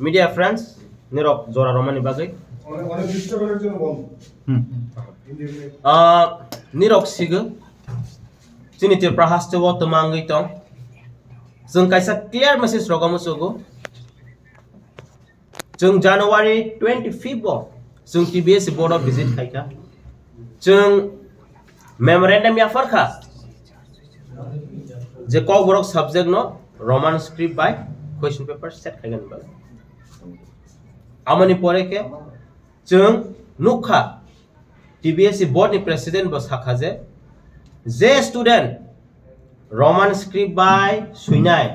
media friends, nirok Zora Romani bagay. অনেক চেষ্টা করার জন্য বল Nirok siga, siniti prahaste wo temangi tong. Jeng kaisa clear message rogamu sogo. Jeng January 25 bo, jeng TBS board of visit kaika. Jeng memorandum ya farka. Je kok borok subject no Roman script by question paper set kaigan bal. Amani pore ke jeng nukha TBS board ni president bo sakha je student Roman script by suinai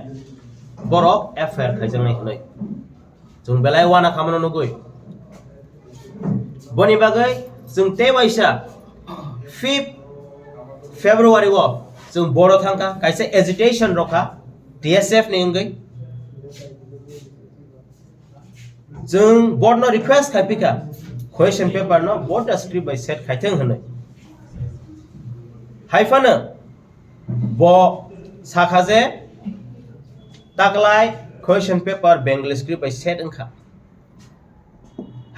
borok affair khaijang nai hunai jeng belai wana khamano nugoi boni bagai jeng te waisa 5 February wo jeng boro thangka kaisa agitation rokha DSF ni ngai jeng board no request khaipika question paper no board script by set khaitheng hunai haifana bo sakhaje taklai question paper Bengali script by set engkha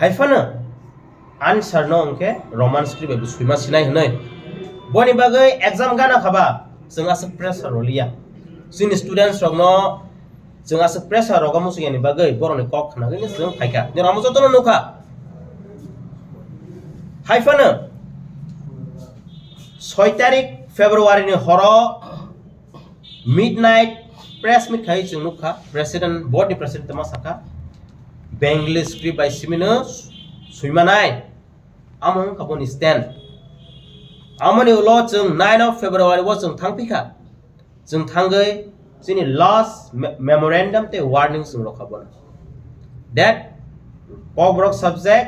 haifana answer no engke Roman script by suima sinai hunai boni bagai exam gana khaba जोंहा से pressure रोलिया जोंनि students रगनो जोंहा से pressure रगामु सिगानि बागै बरनि कक खानागैनो जों फाइका जेरामु जतनो नुखा हाइफानो 6 तारिख फेब्रुवारिनि हर मिडनाइट प्रेस मिट खाइ जों नुखा प्रेसिडेन्ट बोर्डनि प्रेसिडेन्ट मा साखा बेंगली स्क्रिप्ट बाय सिमिनो सुइमानाय आमों खाबनि स्टैंड आमनि उलो जों 9 of February wo जों थांफिखा जों थांगै जोंनि लास्ट मेमोरेंडम ते वार्निं जों रखाबोन that Pogrok subject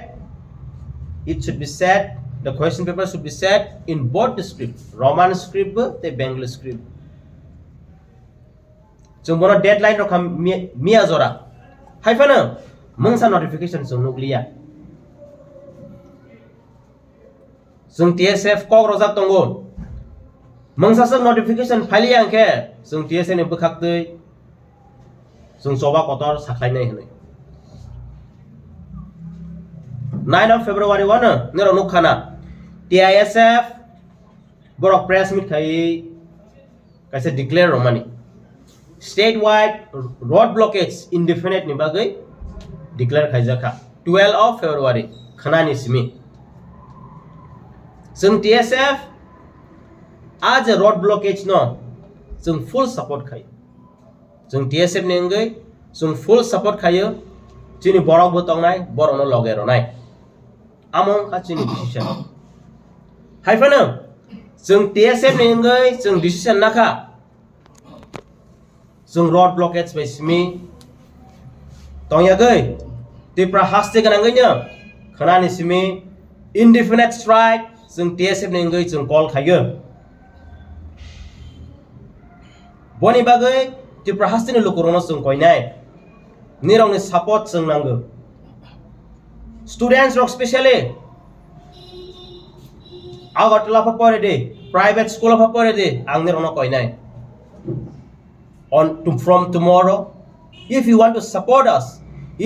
it should be set the question paper should be set in both the script Roman script te Bengali script जों बोनो deadline रखा मिया जरा हाइफानो मंसा नोटिफिकेशन जों नुग्लिया जों TSF कक रजाक दंगो मंसासो नोटिफिकेशन फाइलि आंखे जों TSF नि बोखाक्दै जों जबा कतर साख्लायनाय होनै 9 of February 1 narrow नुखाना TISF Barak press मिट खाइ काइसे declare रोमानी statewide road blockage indefinite नि बागै डिक्लेयर खाइजाखा 12 of February खानानि सिमि जों TSF आज रोड ब्लॉकेज नो जों फुल सपोर्ट खायो जों TSF नि अंगै जों फुल सपोर्ट खायो जोंनि बरक बतंनाय बरनो लगेरनाय आमं खाचिनि डिसिजन हाइफानो जों TSF नि अंगै जों डिसिजन नाखा जों रोड ब्लॉकेज बाय सिमि तंयागै तिप्रा हास्ते गनांगैनो खानानि सिमि indefinite strike जों TSF नि अंगै जों कल खायो बनि बागै तिप्रा हास्तेनि लुकुरनो जों कयनाय निरावनि सपोर्ट जों नांगो स्टुडेन्टस रक स्पेशली आगरतला फा परे दे प्राइवेट स्कूल फा परे दे आं निरावनो कयनाय from tomorrow if you want to support us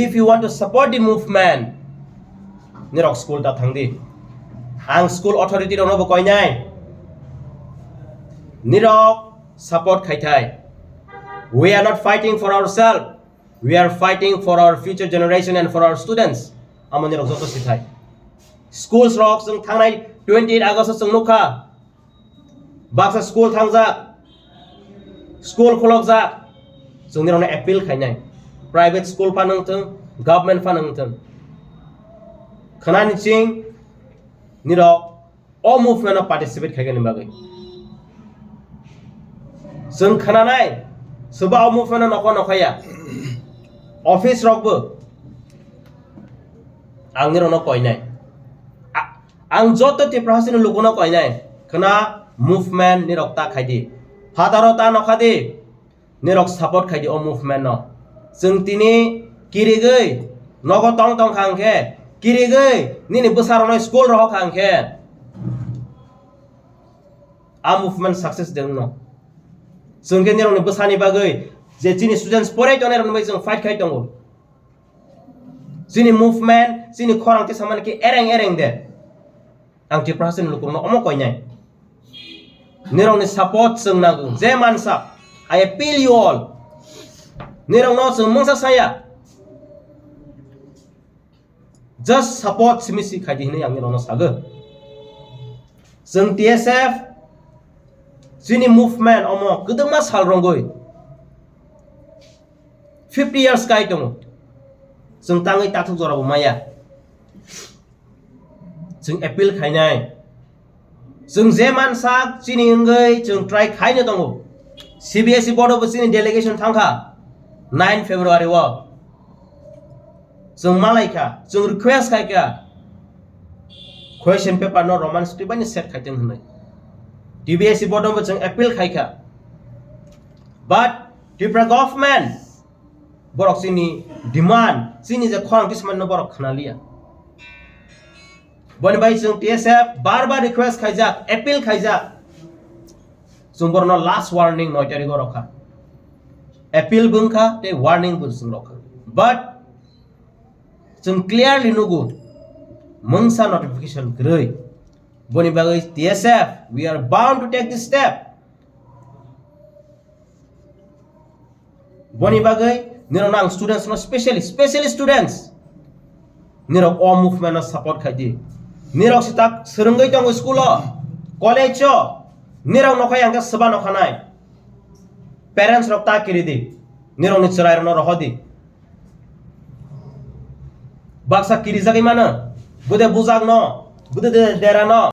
if you want to support the movement nirok school ta thangdi ang school authority rono bo koinai nirok support khaitai we are not fighting for ourselves we are fighting for our future generation and for our students amon nirok joto sithai schools rok jong thangnai 28 August jong nukha baksa school thangja school khulok ja जोंनि रनो appeal खायनाय private school फानंथों government फानंथों खानानि चिं निरो अ movement of participate खायगोन बागै जों खानानाय सोबा अ movement नख नखाया office रकबो आंनि रनो कयनाय आं जत तिप्राहासिनो लुगुनो कयनाय खाना मुभमेन्ट निरक्ता खायदि फादारता नखादि निरक सपोर्ट खायदि अ मुभमेन्ट न जों तिनि किरिगै नग तंग तंग खांखे किरिगै निनि बोसारनो स्कूल रह खांखे आ मुभमेन्ट सक्सेस दें न जों के निरनि बोसानि बागै जे जोंनि स्टुडेन्टस फरायतनाय रनबाय जों फाइट खाय दंगो sini movement sini khorang ti saman ki ereng de ang ti prasen lukung no omo koi nyai nirong ni support sung nagung je mansa I appeal you all nirong no sung mungsa saya just support simisi khaji hine yang nirong no saga sung TSF sini movement omo kedema sal ronggoi 50 years kai tongo sung tangai tathuk jora maya sung appeal khainai sung jeman sak sini ngai sung try khaine tongo CBSE board of sini delegation thangkha 9 February wa sung malaika sung request khaika question paper no roman script ani set khaiteng hnai DBSE board of sung appeal khaika but Tripura government borok sini demand sini je khorang kisman no borok khanalia boni bai sung TSF bar request khaijak appeal khaijak sung borno last warning noitari go rokha appeal bungkha te warning bun sung rokha but sung clearly nugu mungsa notification groi boni bai TSF we are bound to take this step boni bagai niro nang students no specially students niro all movement no support khaji niro sitak serenggai tang school college niro no khayang ka saba no khanai parents rok ta kiridi niro ni charai no rohodi baksa kiri jagai mana bude bujak no bude dera no